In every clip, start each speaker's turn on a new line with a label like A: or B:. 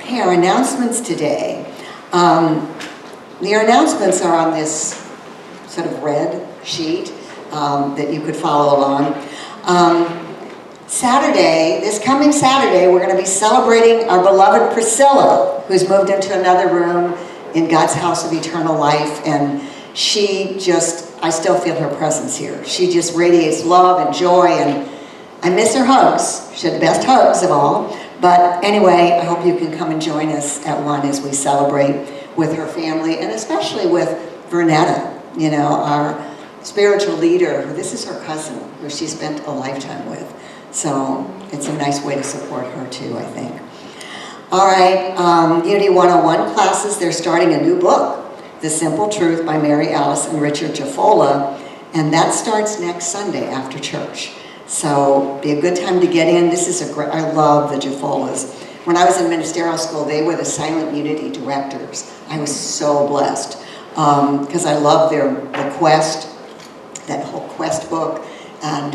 A: Okay, our announcements today. Your announcements are on this sort of red sheet that you could follow along. Saturday, this coming Saturday, we're going to be celebrating our beloved Priscilla, who's moved into another room in God's house of eternal life, and I still feel her presence here. She just radiates love and joy, and I miss her hugs. She had the best hugs of all. But anyway, I hope you can come and join us at 1 as we celebrate with her family, and especially with Vernetta, our spiritual leader. This is her cousin, who she spent a lifetime with. So it's a nice way to support her too, I think. All right, Unity 101 classes, they're starting a new book, The Simple Truth by Mary Alice and Richard Jaffola, and that starts next Sunday after church. So be a good time to get in. I love the Jaffolas. When I was in ministerial school, they were the Silent Unity directors. I was so blessed because I love the Quest, that whole Quest book. And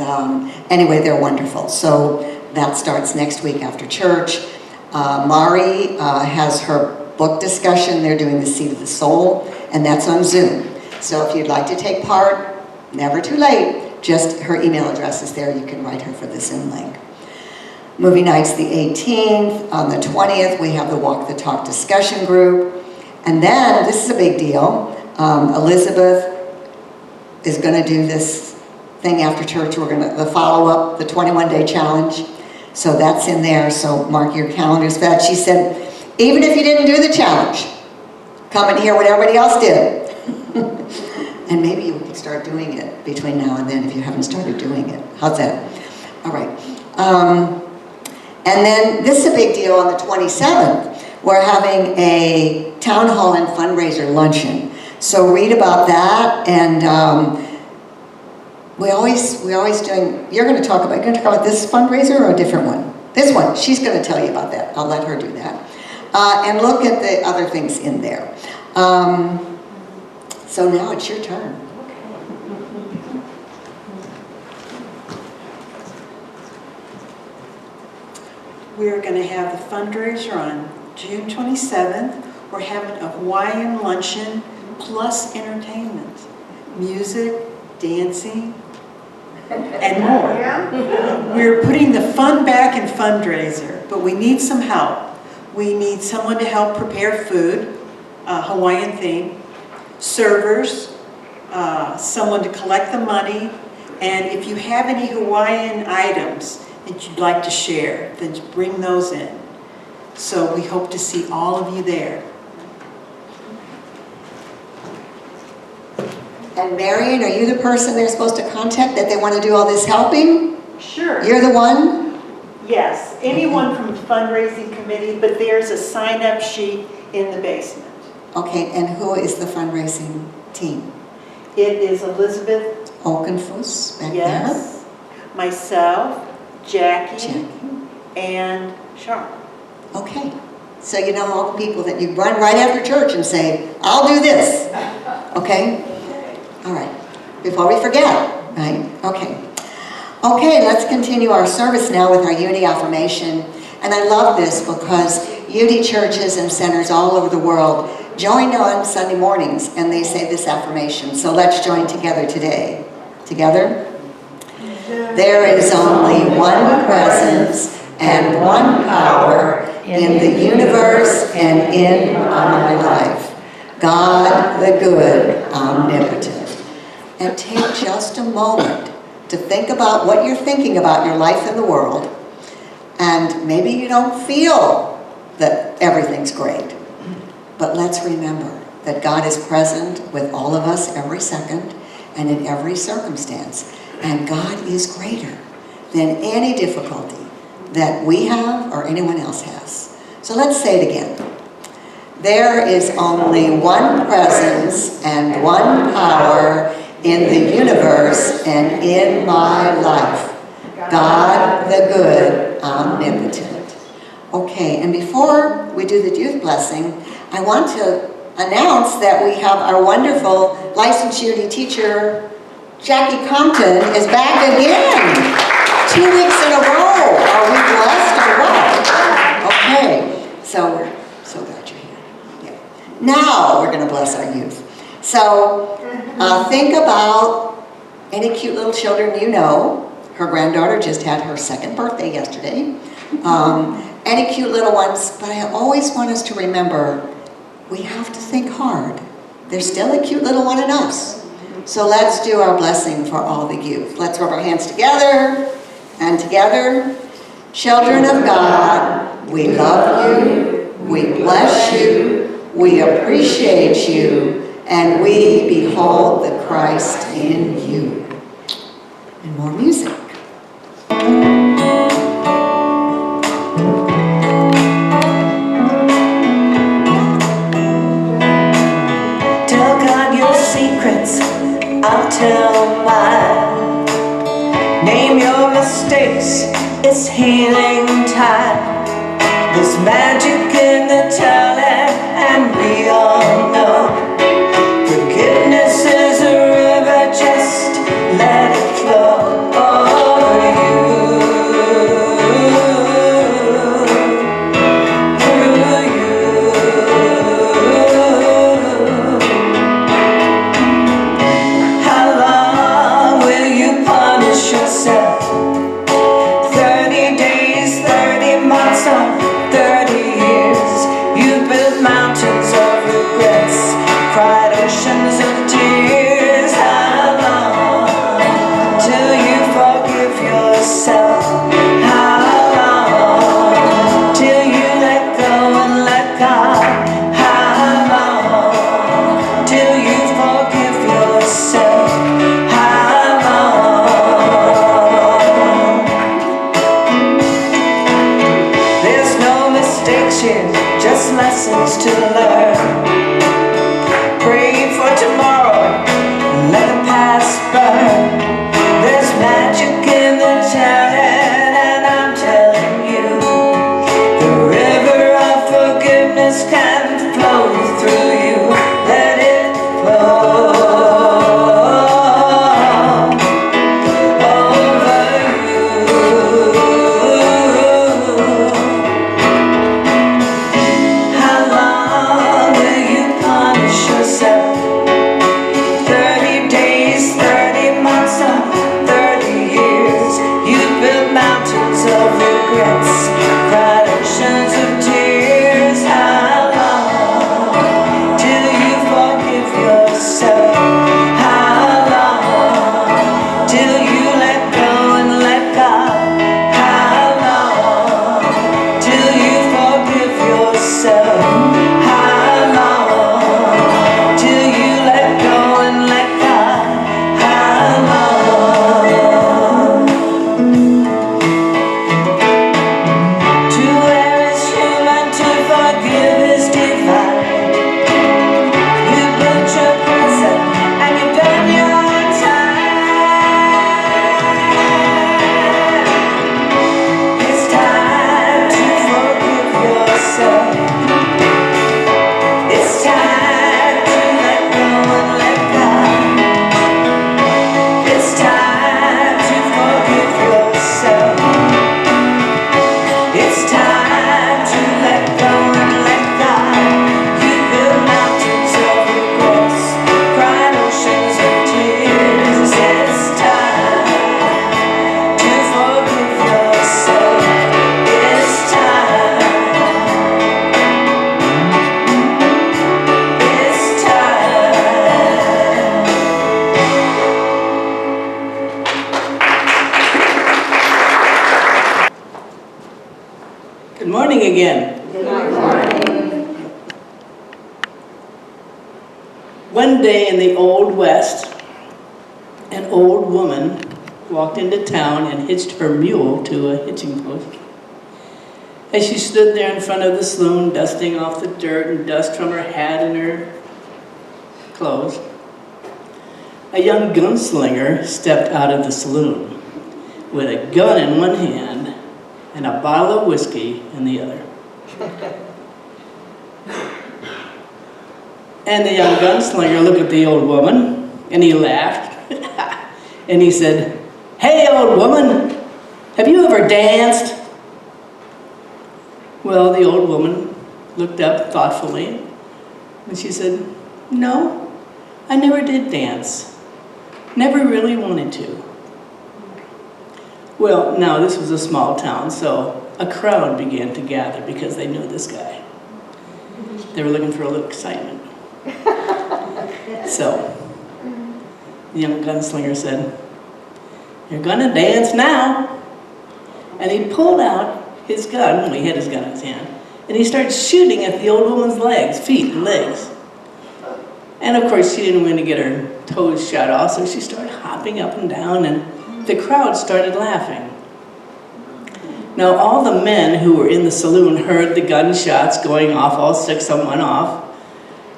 A: anyway, they're wonderful. So that starts next week after church. Mari has her book discussion. They're doing The Seed of the Soul, and that's on Zoom. So if you'd like to take part, never too late. Just her email address is there. You can write her for the Zoom link. Movie night's the 18th. On the 20th, we have the Walk the Talk discussion group. And then, this is a big deal, Elizabeth is going to do this thing after church. The follow-up, the 21-day challenge. So that's in there, so mark your calendars for that. She said, even if you didn't do the challenge, come and hear what everybody else did. And maybe you can start doing it between now and then if you haven't started doing it. How's that? All right. And then this is a big deal on the 27th. We're having a town hall and fundraiser luncheon. So read about that, and we're always doing. You're going to talk about this fundraiser or a different one? This one. She's going to tell you about that. I'll let her do that. And look at the other things in there. So now it's your turn.
B: We're going to have the fundraiser on June 27th. We're having a Hawaiian luncheon plus entertainment, music, dancing, and more. We're putting the fun back in fundraiser, but we need some help. We need someone to help prepare food, Hawaiian theme, servers, someone to collect the money, and if you have any Hawaiian items that you'd like to share, then bring those in. So we hope to see all of you there.
A: And Marion, are you the person they're supposed to contact that they want to do all this helping?
B: Sure.
A: You're the one?
B: Yes, anyone from the fundraising committee, but there's a sign-up sheet in the basement.
A: Okay, and who is the fundraising team?
B: It is Elizabeth.
A: Oakenfuss back
B: Yes. Myself, Jackie,
A: Jackie.
B: and Sharp.
A: there? Okay. So you know all the people that you run right after church and say, I'll do this. Okay? All right. Before we forget, right? Okay. Okay, let's continue our service now with our Unity affirmation. And I love this because Unity churches and centers all over the world join on Sunday mornings and they say this affirmation. So let's join together today. Together? There is only one presence and one power in the universe and in my life. God the good, omnipotent. And take just a moment to think about what you're thinking about your life in the world. And maybe you don't feel that everything's great. But let's remember that God is present with all of us every second and in every circumstance. And God is greater than any difficulty that we have or anyone else has. So let's say it again. There is only one presence and one power in the universe and in my life. God the good, omnipotent. Okay, and before we do the youth blessing, I want to announce that we have our wonderful licensed Unity teacher, Jackie Compton, is back again. 2 weeks in a row. Are we blessed or what? Okay, so we're So glad you're here. Yeah. Now we're going to bless our youth. So think about any cute little children you know. Her granddaughter just had her 2nd birthday yesterday. Any cute little ones, but I always want us to remember we have to think hard. There's still a cute little one in us. So let's do our blessing for all the youth. Let's rub our hands together and together. Children of God, we love you, we bless you, we appreciate you, and we behold the Christ in you. And more music.
C: Tell God your secrets, I'll tell mine. Name your mistakes, it's healing time. There's magic in the telling, and we all know forgiveness is a river, just let it flow over you, through you. How long will you punish yourself? 30 days, 30 months, or 30 years. You built mountains of regrets, cried oceans of tears. How long till you forgive yourself? How long till you let go and let God? How long till you forgive yourself? How long? There's no mistakes here, just lessons to learn. Pray for tomorrow, let the past burn. There's magic in the telling, and I'm telling you, the river of forgiveness can flow through you. Let it flow over you. How long will you punish yourself? 30 days, 30 months, or 30 years. You built mountains of regrets, cried oceans of tears. How long till you forgive yourself? How long till you let go and let God? How long till you forgive yourself? How long till you let go and let God? How long? To err is human, to forgive is divine. You built your present and you've done your time. It's time to forgive yourself. It's time to let go and let God. It's time to forgive yourself. It's time to let go and let God. You built mountains of regrets, cried oceans of tears. It's time to forgive yourself. It's time. It's time.
D: Good morning again. One day in the Old West, an old woman walked into town and hitched her mule to a hitching post. As she stood there in front of the saloon, dusting off the dirt and dust from her hat and her clothes, a young gunslinger stepped out of the saloon with a gun in one hand and a bottle of whiskey in the other. And the young gunslinger looked at the old woman and he laughed and he said, "Hey, old woman, have you ever danced?" Well, the old woman looked up thoughtfully, and she said, "No, I never did dance. Never really wanted to." Well, now this was a small town, so a crowd began to gather because they knew this guy. They were looking for a little excitement. So, the young gunslinger said, "You're gonna dance now." And he pulled out his gun, well, he had his gun in his hand, and he started shooting at the old woman's legs, feet and legs. And of course, she didn't want to get her toes shot off, so she started hopping up and down, and the crowd started laughing. Now, all the men who were in the saloon heard the gunshots going off, all 6 of them went off,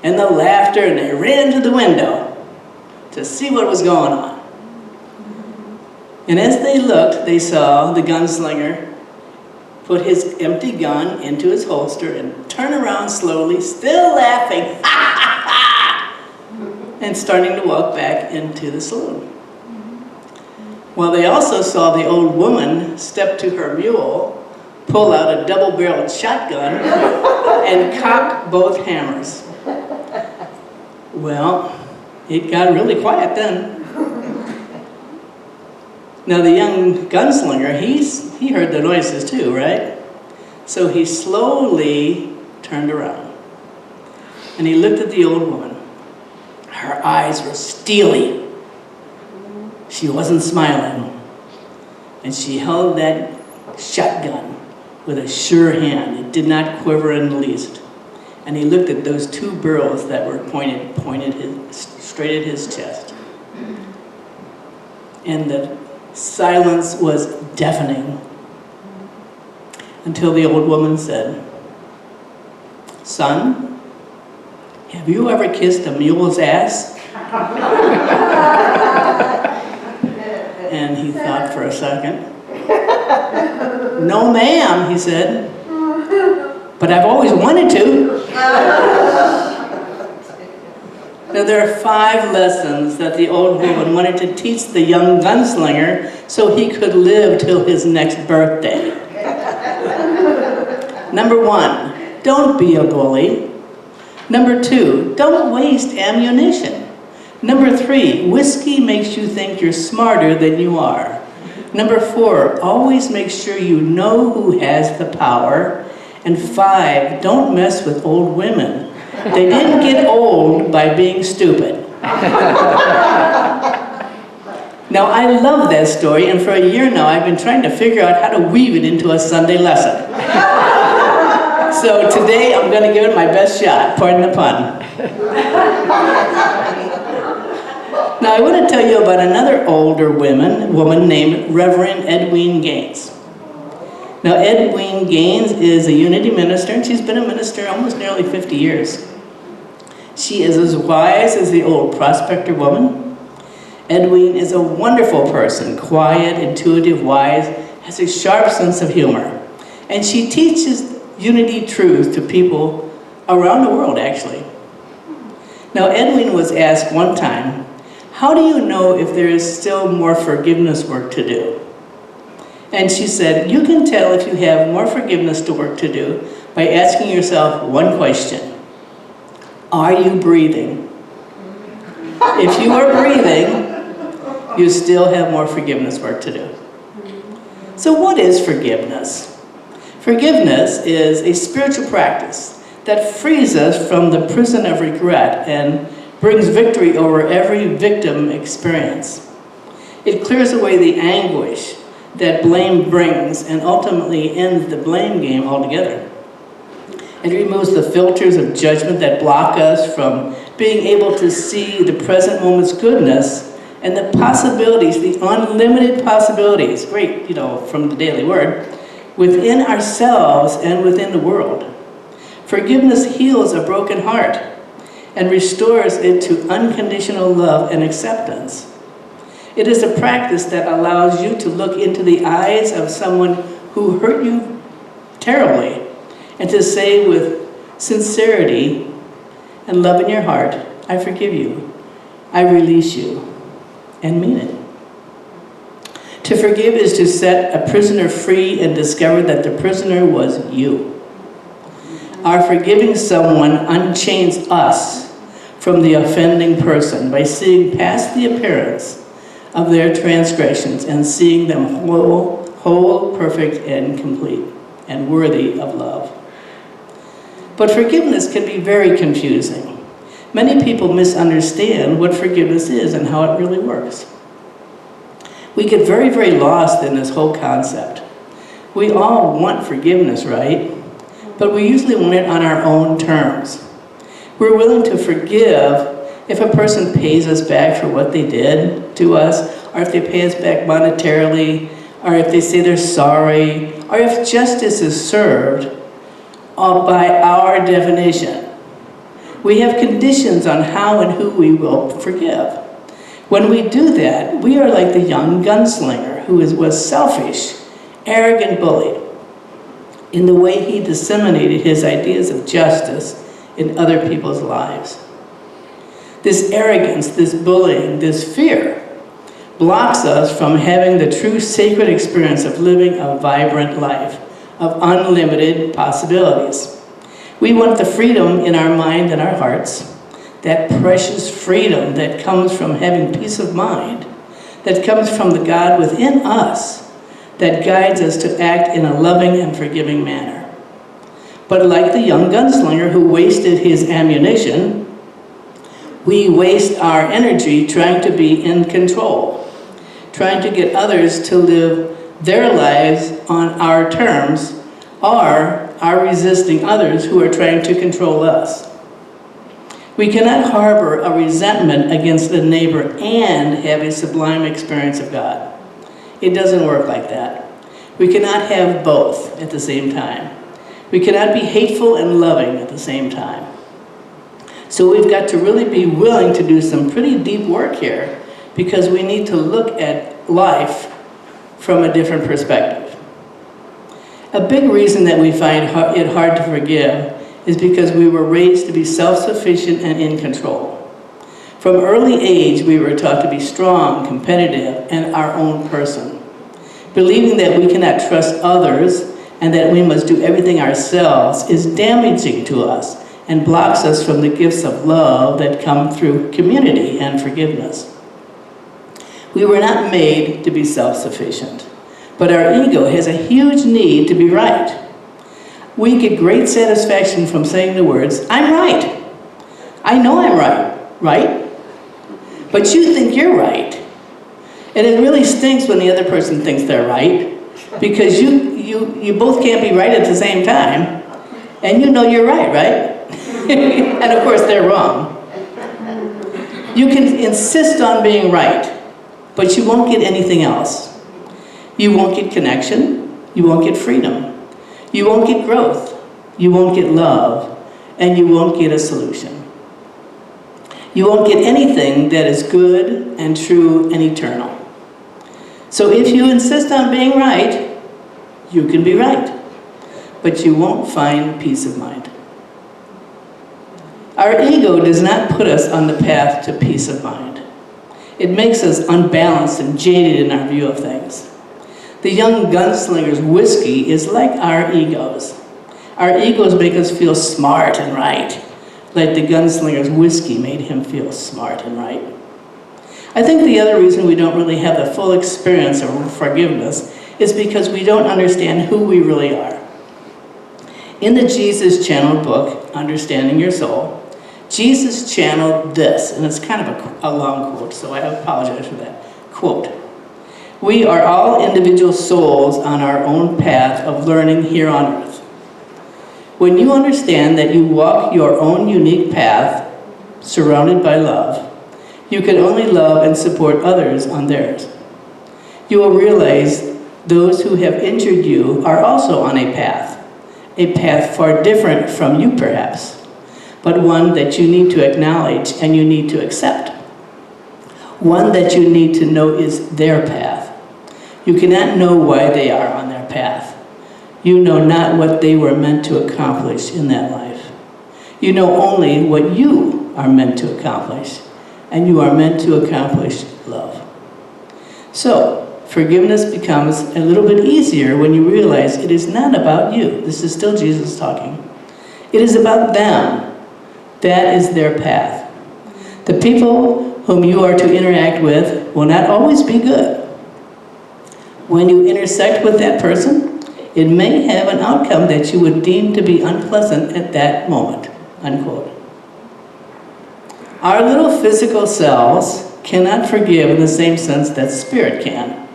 D: and the laughter, and they ran to the window to see what was going on. And as they looked, they saw the gunslinger put his empty gun into his holster and turn around slowly, still laughing, and starting to walk back into the saloon. Well, they also saw the old woman step to her mule, pull out a double-barreled shotgun, and cock both hammers. Well, it got really quiet then. Now the young gunslinger, he heard the noises too, right? So he slowly turned around, and he looked at the old woman. Her eyes were steely. She wasn't smiling, and she held that shotgun with a sure hand. It did not quiver in the least. And he looked at those 2 barrels that were pointed straight at his chest. And the silence was deafening until the old woman said, "Son, have you ever kissed a mule's ass?" And he thought for a second. "No, ma'am," he said, "but I've always wanted to." Now there are 5 lessons that the old woman wanted to teach the young gunslinger so he could live till his next birthday. Number 1, don't be a bully. Number 2, don't waste ammunition. Number 3, whiskey makes you think you're smarter than you are. Number 4, always make sure you know who has the power. And 5, don't mess with old women. They didn't get old by being stupid. Now, I love that story, and for a year now, I've been trying to figure out how to weave it into a Sunday lesson. So today, I'm going to give it my best shot, pardon the pun. Now, I want to tell you about another older woman named Reverend Edwene Gaines. Now, Edwene Gaines is a Unity minister, and she's been a minister almost nearly 50 years. She is as wise as the old prospector woman. Edwene is a wonderful person, quiet, intuitive, wise, has a sharp sense of humor. And she teaches Unity truth to people around the world, actually. Now, Edwene was asked one time, "How do you know if there is still more forgiveness work to do?" And she said, "You can tell if you have more forgiveness to work to do by asking yourself one question. Are you breathing? If you are breathing, you still have more forgiveness work to do." So what is forgiveness? Forgiveness is a spiritual practice that frees us from the prison of regret and brings victory over every victim experience. It clears away the anguish that blame brings and ultimately ends the blame game altogether. It removes the filters of judgment that block us from being able to see the present moment's goodness and the possibilities, the unlimited possibilities, great, from the Daily Word, within ourselves and within the world. Forgiveness heals a broken heart and restores it to unconditional love and acceptance. It is a practice that allows you to look into the eyes of someone who hurt you terribly and to say with sincerity and love in your heart, "I forgive you, I release you," and mean it. To forgive is to set a prisoner free and discover that the prisoner was you. our forgiving someone unchains us from the offending person by seeing past the appearance of their transgressions and seeing them whole, perfect, and complete, and worthy of love. But forgiveness can be very confusing. Many people misunderstand what forgiveness is and how it really works. We get very, very lost in this whole concept. We all want forgiveness, right? But we usually want it on our own terms. We're willing to forgive if a person pays us back for what they did to us, or if they pay us back monetarily, or if they say they're sorry, or if justice is served by our definition. We have conditions on how and who we will forgive. When we do that, we are like the young gunslinger who was selfish, arrogant bully in the way he disseminated his ideas of justice in other people's lives. This arrogance, this bullying, this fear blocks us from having the true sacred experience of living a vibrant life of unlimited possibilities. We want the freedom in our mind and our hearts, that precious freedom that comes from having peace of mind, that comes from the God within us, that guides us to act in a loving and forgiving manner. But like the young gunslinger who wasted his ammunition, we waste our energy trying to be in control, trying to get others to live their lives on our terms, or are resisting others who are trying to control us. We cannot harbor a resentment against a neighbor and have a sublime experience of God. It doesn't work like that. We cannot have both at the same time. We cannot be hateful and loving at the same time. So we've got to really be willing to do some pretty deep work here, because we need to look at life from a different perspective. A big reason that we find it hard to forgive is because we were raised to be self-sufficient and in control. From early age, we were taught to be strong, competitive, and our own person. Believing that we cannot trust others and that we must do everything ourselves is damaging to us and blocks us from the gifts of love that come through community and forgiveness. We were not made to be self-sufficient, but our ego has a huge need to be right. We get great satisfaction from saying the words, "I'm right. I know I'm right? But you think you're right." And it really stinks when the other person thinks they're right, because you both can't be right at the same time, and you know you're right? And of course they're wrong. You can insist on being right, but you won't get anything else. You won't get connection, you won't get freedom, you won't get growth, you won't get love, and you won't get a solution. You won't get anything that is good and true and eternal. So if you insist on being right, you can be right, but you won't find peace of mind. Our ego does not put us on the path to peace of mind. It makes us unbalanced and jaded in our view of things. The young gunslinger's whiskey is like our egos. Our egos make us feel smart and right, like the gunslinger's whiskey made him feel smart and right. I think the other reason we don't really have the full experience of forgiveness is because we don't understand who we really are. In the Jesus Channel book, Understanding Your Soul, Jesus channeled this, and it's kind of a long quote, so I apologize for that. Quote, "We are all individual souls on our own path of learning here on earth. When you understand that you walk your own unique path, surrounded by love, you can only love and support others on theirs. You will realize those who have injured you are also on a path far different from you perhaps, but one that you need to acknowledge and you need to accept. One that you need to know is their path. You cannot know why they are on their path. You know not what they were meant to accomplish in that life. You know only what you are meant to accomplish, and you are meant to accomplish love." So, forgiveness becomes a little bit easier when you realize it is not about you. This is still Jesus talking. It is about them. That is their path. The people whom you are to interact with will not always be good. When you intersect with that person, it may have an outcome that you would deem to be unpleasant at that moment, unquote. Our little physical selves cannot forgive in the same sense that spirit can.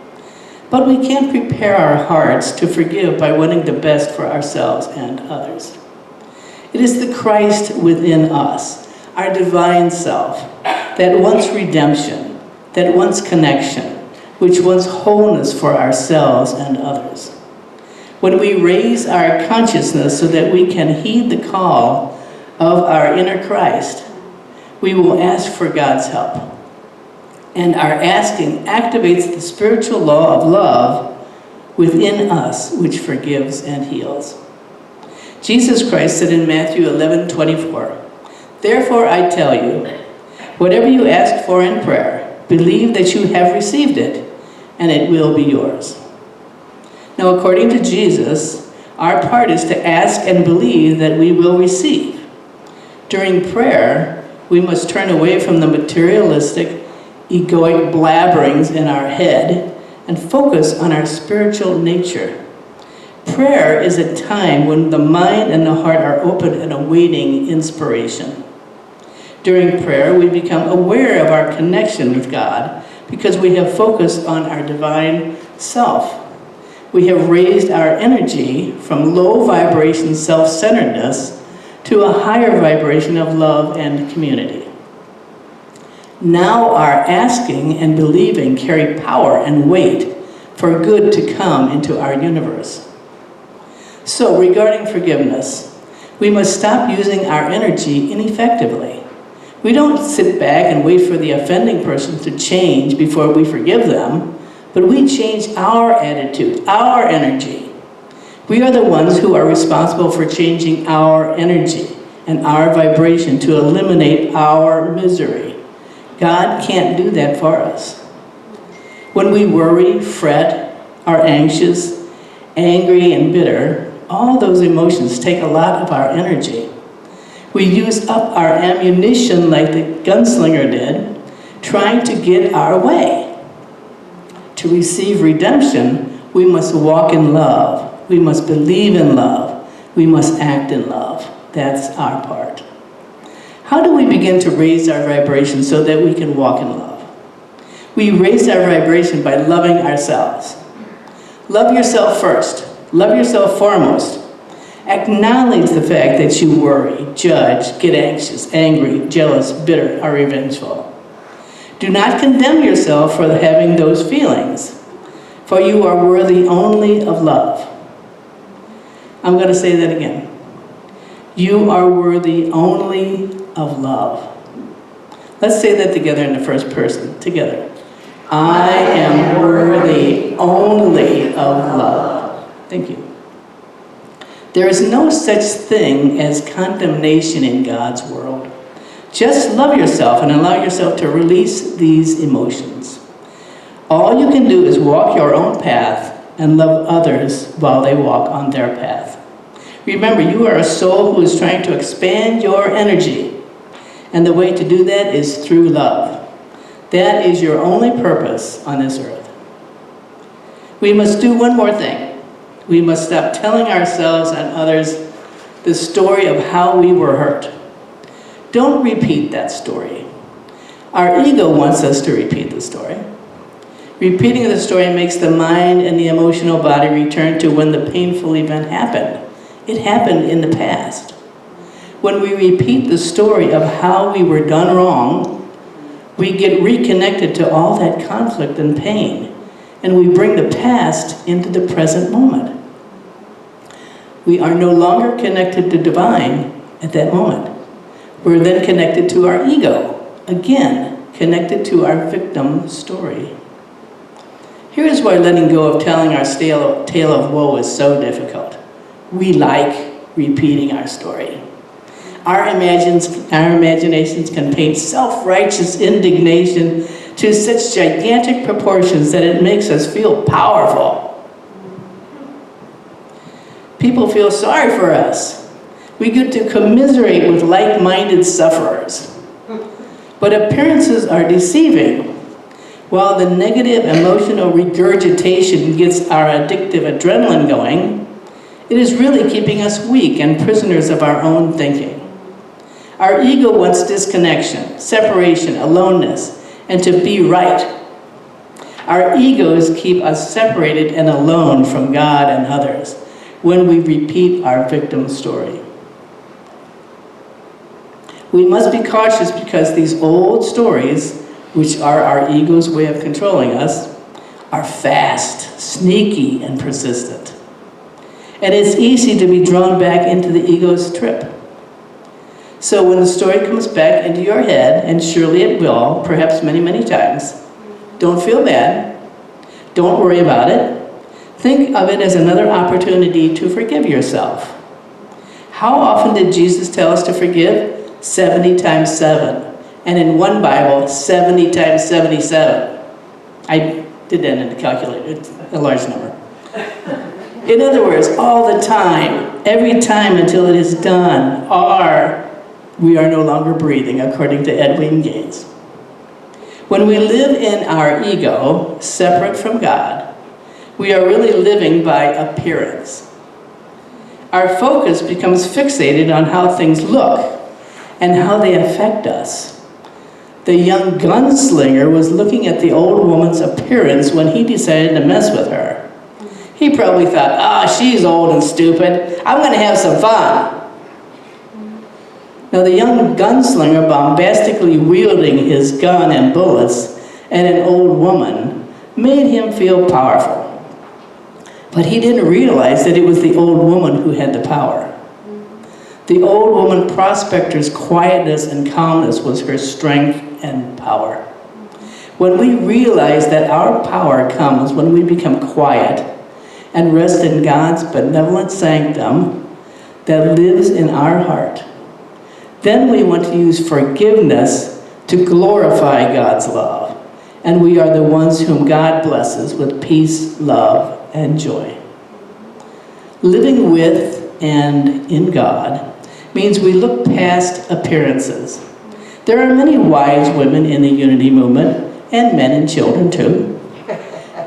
D: But we can prepare our hearts to forgive by wanting the best for ourselves and others. It is the Christ within us, our divine self, that wants redemption, that wants connection, which wants wholeness for ourselves and others. When we raise our consciousness so that we can heed the call of our inner Christ, we will ask for God's help. And our asking activates the spiritual law of love within us, which forgives and heals. Jesus Christ said in Matthew 11:24, "Therefore I tell you, whatever you ask for in prayer, believe that you have received it, and it will be yours." Now, according to Jesus, our part is to ask and believe that we will receive. During prayer, we must turn away from the materialistic, egoic blabberings in our head and focus on our spiritual nature. Prayer is a time when the mind and the heart are open and awaiting inspiration. During prayer, we become aware of our connection with God because we have focused on our divine self. We have raised our energy from low vibration self-centeredness to a higher vibration of love and community. Now our asking and believing carry power and weight for good to come into our universe. So, regarding forgiveness, we must stop using our energy ineffectively. We don't sit back and wait for the offending person to change before we forgive them, but we change our attitude, our energy. We are the ones who are responsible for changing our energy and our vibration to eliminate our misery. God can't do that for us. When we worry, fret, are anxious, angry, and bitter, all those emotions take a lot of our energy. We use up our ammunition like the gunslinger did, trying to get our way. To receive redemption, we must walk in love. We must believe in love. We must act in love. That's our part. How do we begin to raise our vibration so that we can walk in love? We raise our vibration by loving ourselves. Love yourself first. Love yourself foremost. Acknowledge the fact that you worry, judge, get anxious, angry, jealous, bitter, or revengeful. Do not condemn yourself for having those feelings, for you are worthy only of love. I'm going to say that again. You are worthy only of love. Let's say that together in the first person. Together. I am worthy only of love. Thank you. There is no such thing as condemnation in God's world. Just love yourself and allow yourself to release these emotions. All you can do is walk your own path and love others while they walk on their path. Remember, you are a soul who is trying to expand your energy, and the way to do that is through love. That is your only purpose on this earth. We must do one more thing. We must stop telling ourselves and others the story of how we were hurt. Don't repeat that story. Our ego wants us to repeat the story. Repeating the story makes the mind and the emotional body return to when the painful event happened. It happened in the past. When we repeat the story of how we were done wrong, we get reconnected to all that conflict and pain, and we bring the past into the present moment. We are no longer connected to divine at that moment. We're then connected to our ego, again, connected to our victim story. Here is why letting go of telling our tale of woe is so difficult. We like repeating our story. Our imaginations can paint self-righteous indignation to such gigantic proportions that it makes us feel powerful. People feel sorry for us. We get to commiserate with like-minded sufferers. But appearances are deceiving. While the negative emotional regurgitation gets our addictive adrenaline going, it is really keeping us weak and prisoners of our own thinking. Our ego wants disconnection, separation, aloneness, and to be right. Our egos keep us separated and alone from God and others when we repeat our victim story. We must be cautious because these old stories, which are our ego's way of controlling us, are fast, sneaky, and persistent. And it's easy to be drawn back into the ego's trip. So when the story comes back into your head, and surely it will, perhaps many, many times, don't feel bad. Don't worry about it. Think of it as another opportunity to forgive yourself. How often did Jesus tell us to forgive? 70 times 7. And in one Bible, 70 times 77. I did that in the calculator. It's a large number. In other words, all the time, every time until it is done, or we are no longer breathing, according to Edwin Gaines. When we live in our ego, separate from God, we are really living by appearance. Our focus becomes fixated on how things look and how they affect us. The young gunslinger was looking at the old woman's appearance when he decided to mess with her. He probably thought, she's old and stupid. I'm going to have some fun. Now, the young gunslinger bombastically wielding his gun and bullets at an old woman made him feel powerful. But he didn't realize that it was the old woman who had the power. The old woman prospector's quietness and calmness was her strength and power. When we realize that our power comes when we become quiet and rest in God's benevolent sanctum that lives in our heart, then we want to use forgiveness to glorify God's love. And we are the ones whom God blesses with peace, love, and joy. Living with and in God means we look past appearances. There are many wise women in the unity movement, and men and children too,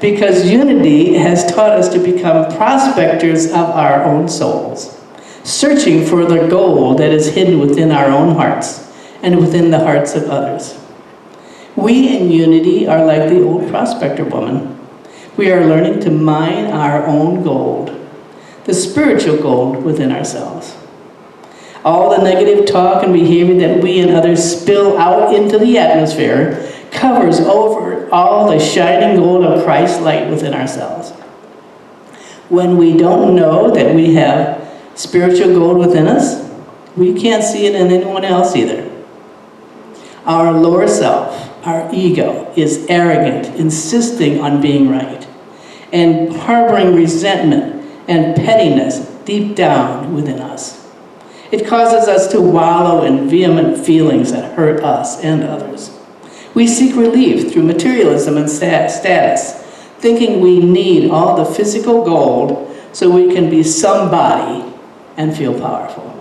D: because unity has taught us to become prospectors of our own souls, searching for the gold that is hidden within our own hearts and within the hearts of others. We in unity are like the old prospector woman. We are learning to mine our own gold, the spiritual gold within ourselves. All the negative talk and behavior that we and others spill out into the atmosphere covers over all the shining gold of Christ's light within ourselves. When we don't know that we have spiritual gold within us, we can't see it in anyone else either. Our lower self, our ego, is arrogant, insisting on being right, and harboring resentment and pettiness deep down within us. It causes us to wallow in vehement feelings that hurt us and others. We seek relief through materialism and status, thinking we need all the physical gold so we can be somebody and feel powerful.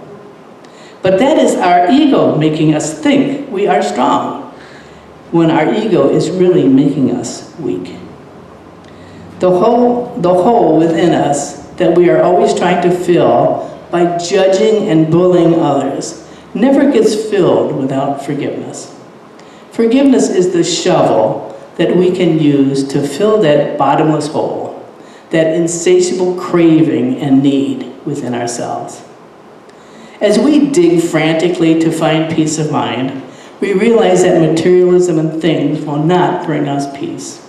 D: But that is our ego making us think we are strong, when our ego is really making us weak. The hole within us that we are always trying to fill by judging and bullying others never gets filled without forgiveness. Forgiveness is the shovel that we can use to fill that bottomless hole, that insatiable craving and need within ourselves. As we dig frantically to find peace of mind, we realize that materialism and things will not bring us peace.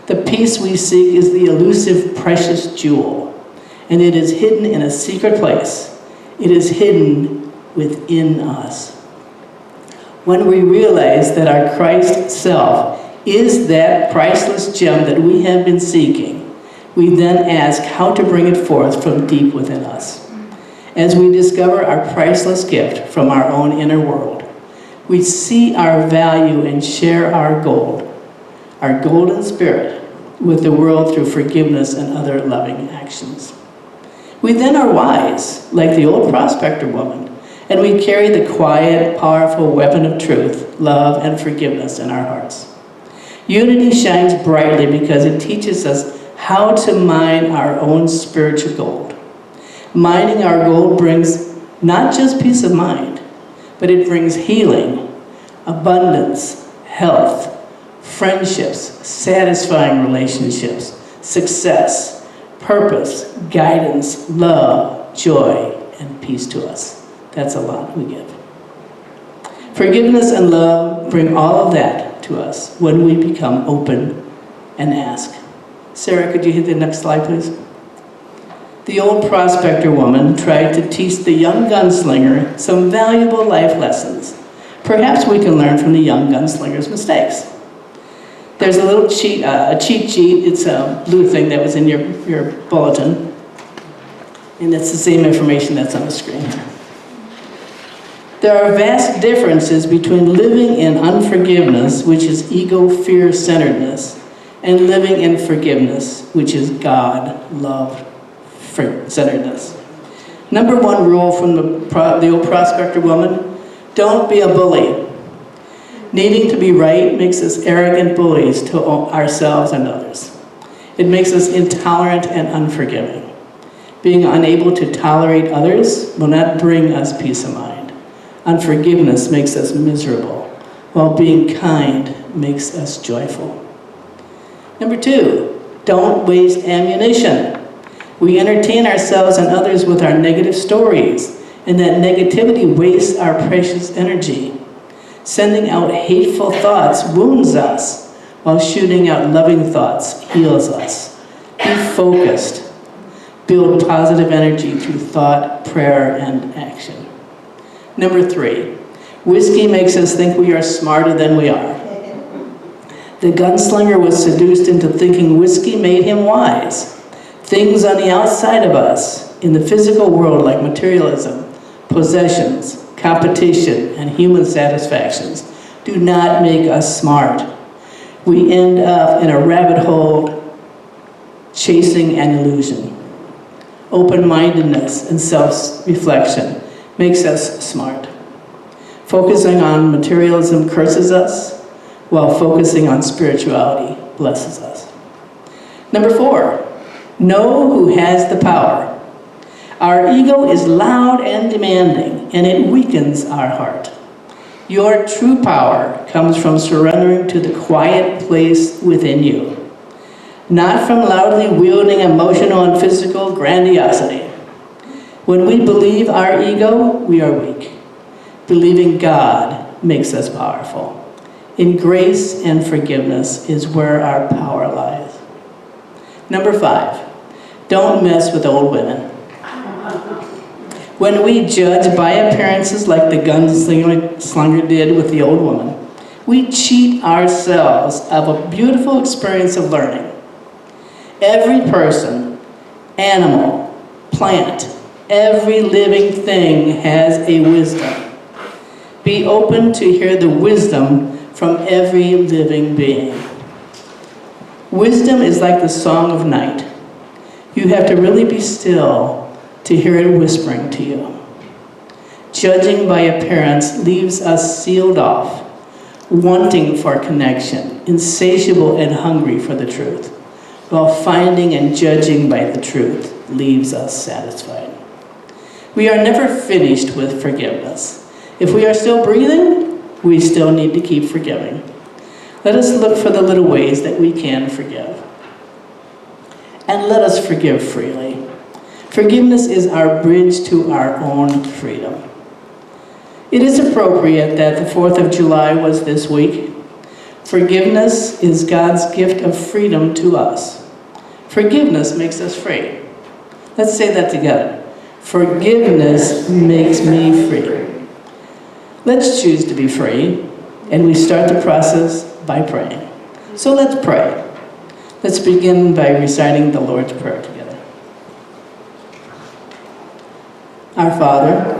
D: The peace we seek is the elusive, precious jewel, and it is hidden in a secret place. It is hidden within us. When we realize that our Christ self is that priceless gem that we have been seeking, we then ask how to bring it forth from deep within us. As we discover our priceless gift from our own inner world, we see our value and share our golden spirit with the world through forgiveness and other loving actions. We then are wise, like the old prospector woman, and we carry the quiet, powerful weapon of truth, love, and forgiveness in our hearts. Unity shines brightly because it teaches us how to mine our own spiritual gold. Mining our gold brings not just peace of mind, but it brings healing, abundance, health, friendships, satisfying relationships, success, purpose, guidance, love, joy, and peace to us. That's a lot we give. Forgiveness and love bring all of that to us when we become open and ask. Sarah, could you hit the next slide, please? The old prospector woman tried to teach the young gunslinger some valuable life lessons. Perhaps we can learn from the young gunslinger's mistakes. There's a little cheat sheet. It's a blue thing that was in your bulletin. And it's the same information that's on the screen here. There are vast differences between living in unforgiveness, which is ego, fear, centeredness, and living in forgiveness, which is God, love, centeredness. Number one rule from the old prospector woman: don't be a bully. Needing to be right makes us arrogant bullies to ourselves and others. It makes us intolerant and unforgiving. Being unable to tolerate others will not bring us peace of mind. Unforgiveness makes us miserable, while being kind makes us joyful. Number two, don't waste ammunition. We entertain ourselves and others with our negative stories, and that negativity wastes our precious energy. Sending out hateful thoughts wounds us, while shooting out loving thoughts heals us. Be focused. Build positive energy through thought, prayer, and action. Number three, whiskey makes us think we are smarter than we are. The gunslinger was seduced into thinking whiskey made him wise. Things on the outside of us, in the physical world, like materialism, possessions, competition, and human satisfactions, do not make us smart. We end up in a rabbit hole chasing an illusion. Open-mindedness and self-reflection makes us smart. Focusing on materialism curses us, while focusing on spirituality blesses us. Number four, know who has the power. Our ego is loud and demanding, and it weakens our heart. Your true power comes from surrendering to the quiet place within you, not from loudly wielding emotional and physical grandiosity. When we believe our ego, we are weak. Believing God makes us powerful. In grace and forgiveness is where our power lies. Number five, don't mess with old women. When we judge by appearances like the gunslinger did with the old woman, we cheat ourselves of a beautiful experience of learning. Every person, animal, plant, every living thing has a wisdom. Be open to hear the wisdom from every living being. Wisdom is like the song of night. You have to really be still to hear it whispering to you. Judging by appearance leaves us sealed off, wanting for connection, insatiable and hungry for the truth, while finding and judging by the truth leaves us satisfied. We are never finished with forgiveness. If we are still breathing, we still need to keep forgiving. Let us look for the little ways that we can forgive. And let us forgive freely. Forgiveness is our bridge to our own freedom. It is appropriate that the 4th of July was this week. Forgiveness is God's gift of freedom to us. Forgiveness makes us free. Let's say that together. Forgiveness makes me free. Let's choose to be free, and we start the process by praying. So let's pray. Let's begin by reciting the Lord's Prayer together. Our Father,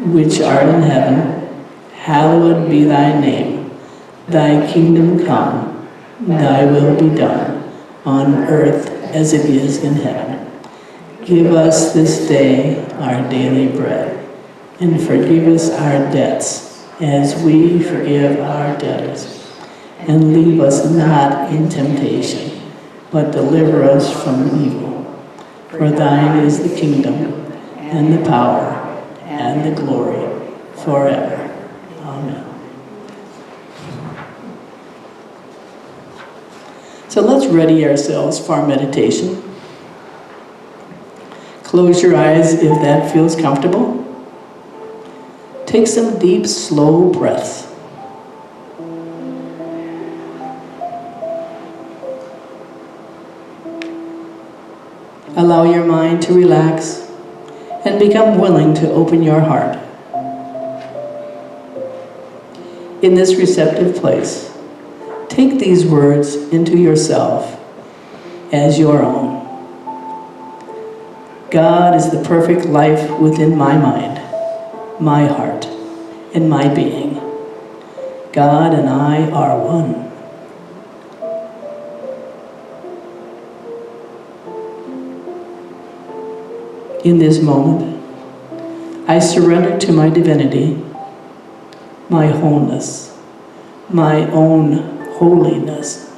D: which art in heaven, hallowed be thy name. Thy kingdom come, thy will be done, on earth as it is in heaven. Give us this day our daily bread, and forgive us our debts, as we forgive our debtors. And leave us not in temptation, but deliver us from evil. For thine is the kingdom, and the power, and the glory, forever. Amen. So let's ready ourselves for our meditation. Close your eyes if that feels comfortable. Take some deep, slow breaths. Allow your mind to relax and become willing to open your heart. In this receptive place, take these words into yourself as your own. God is the perfect life within my mind, my heart, and my being. God and I are one. In this moment, I surrender to my divinity, my wholeness, my own holiness.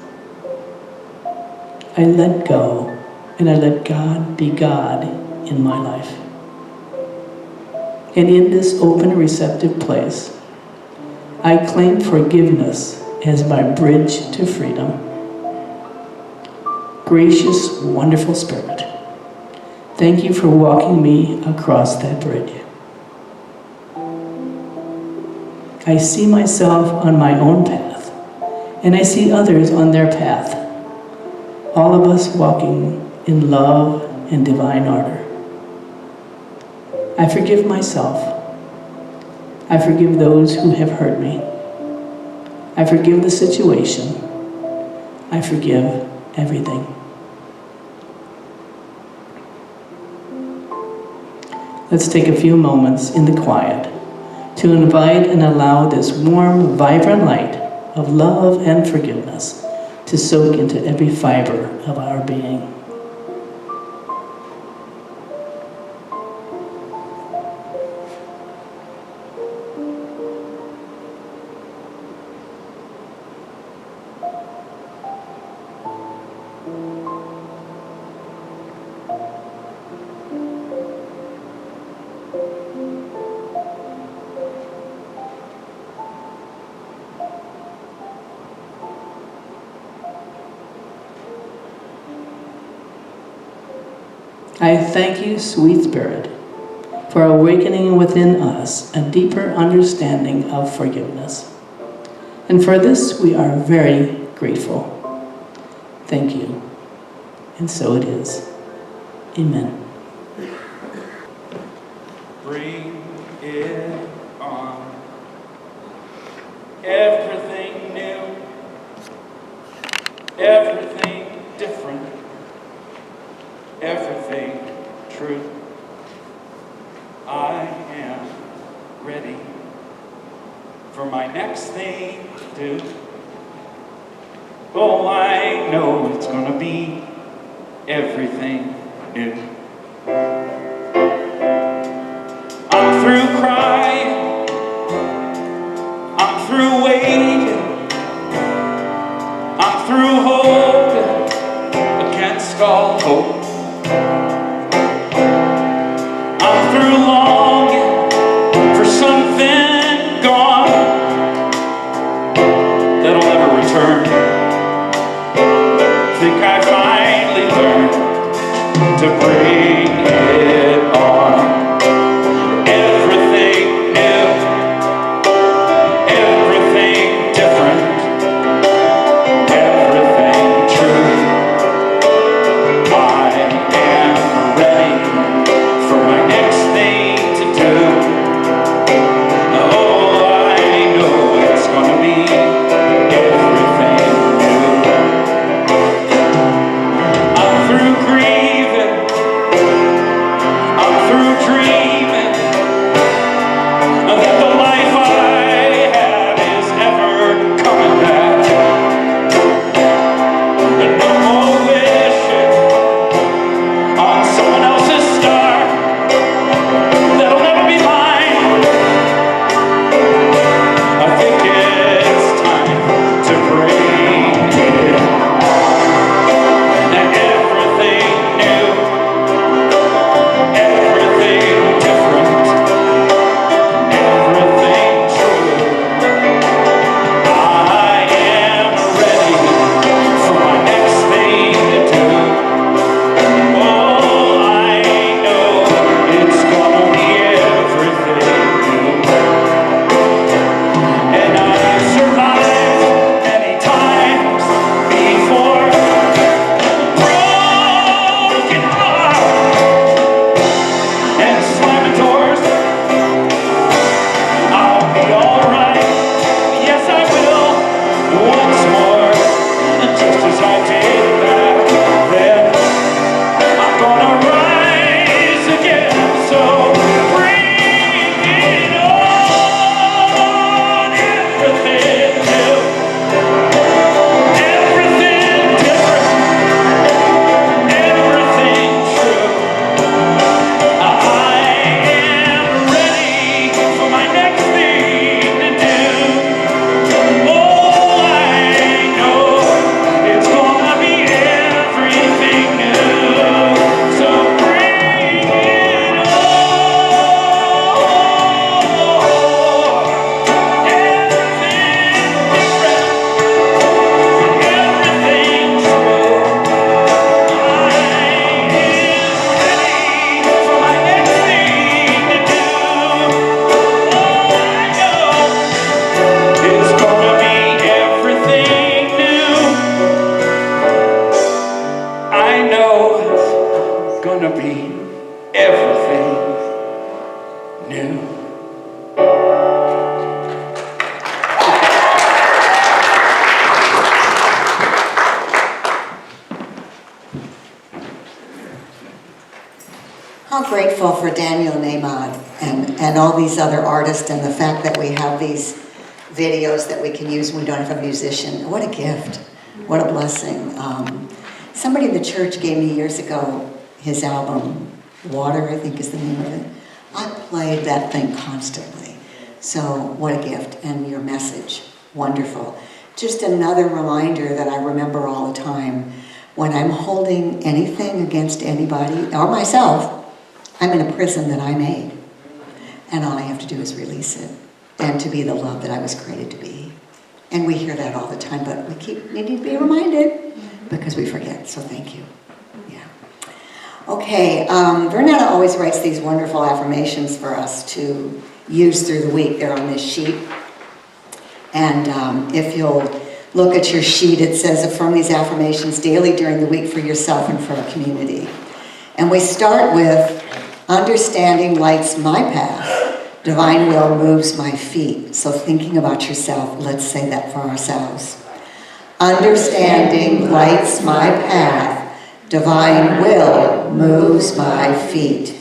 D: I let go and I let God be God in my life. And in this open, receptive place, I claim forgiveness as my bridge to freedom. Gracious, wonderful Spirit, thank you for walking me across that bridge. I see myself on my own path, and I see others on their path, all of us walking in love and divine order. I forgive myself. I forgive those who have hurt me. I forgive the situation. I forgive everything. Let's take a few moments in the quiet to invite and allow this warm, vibrant light of love and forgiveness to soak into every fiber of our being. I thank you, sweet Spirit, for awakening within us a deeper understanding of forgiveness. And for this, we are very grateful. Thank you. And so it is. Amen.
E: Bring it on. Everything new. Everything different. Everything true. I am ready for my next thing to do. Oh, I know it's gonna be everything new. I'm through crying. I'm through waiting. I'm through hoping against all hope. I'm through longing for something gone that'll never return. Think I finally learned to breathe.
A: how grateful for Daniel Nahmad and all these other artists and the fact that we have these videos that we can use when we don't have a musician. What a gift. What a blessing. Somebody in the church gave me years ago his album, Water, I think is the name of it. I played that thing constantly. So what a gift. And your message, wonderful. Just another reminder that I remember all the time. When I'm holding anything against anybody or myself, I'm in a prison that I made. And all I have to do is release it and to be the love that I was created to be. And we hear that all the time, but we need to be reminded because we forget. So thank you. Yeah. Okay, Vernetta always writes these wonderful affirmations for us to use through the week. They're on this sheet. And if you'll look at your sheet, it says, affirm these affirmations daily during the week for yourself and for our community. And we start with, understanding lights my path, divine will moves my feet. So thinking about yourself, let's say that for ourselves. Understanding lights my path, divine will moves my feet.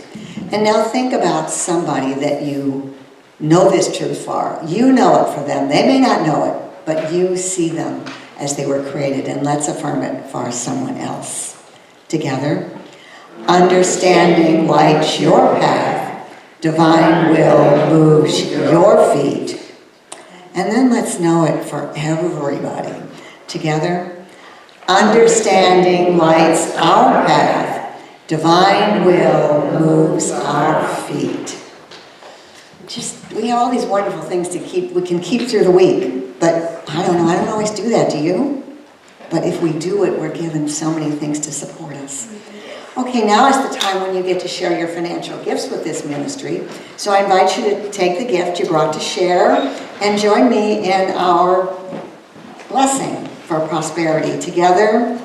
A: And now think about somebody that you know this truth for. You know it for them. They may not know it, but you see them as they were created. And let's affirm it for someone else. Together. Understanding lights your path, divine will moves your feet. And then let's know it for everybody. Together. Understanding lights our path, divine will moves our feet. We have all these wonderful things we can keep through the week, but I don't always do that, do you? But if we do it, we're given so many things to support us. Okay, now is the time when you get to share your financial gifts with this ministry. So I invite you to take the gift you brought to share and join me in our blessing for prosperity. Together,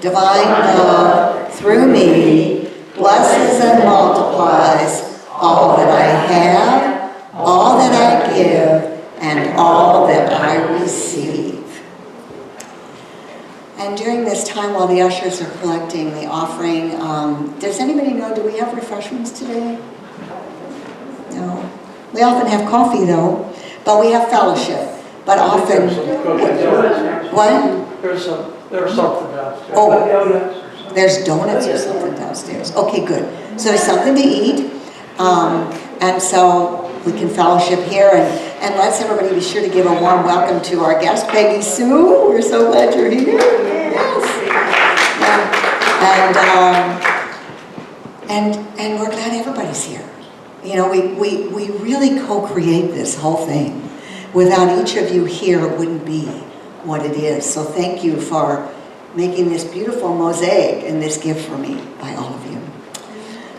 A: divine love through me blesses and multiplies all that I have, all that I give, and all that I receive. And during this time while the ushers are collecting the offering, does anybody know, do we have refreshments today? No. We often have coffee though, but we have fellowship. But often, what?
F: There's something downstairs.
A: Oh, there's donuts or something downstairs. Okay, good. So there's something to eat. And so we can fellowship here, and let's everybody be sure to give a warm welcome to our guest, Peggy Sue. We're so glad you're here. Yes. Yeah. And we're glad everybody's here. You know, we really co-create this whole thing. Without each of you here, it wouldn't be what it is. So thank you for making this beautiful mosaic and this gift for me by all of you.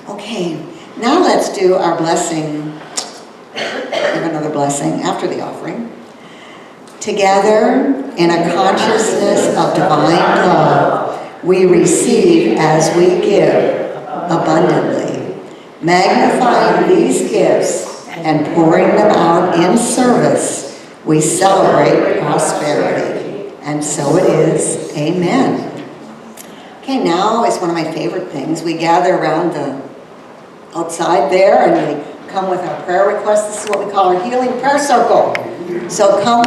A: Okay. Now let's do our blessing, give another blessing after the offering. Together, in a consciousness of divine love, we receive as we give abundantly, magnifying these gifts and pouring them out in service, we celebrate prosperity. And so it is. Amen. Okay, now is one of my favorite things. We gather around outside there, and we come with our prayer requests. This is what we call our healing prayer circle. So come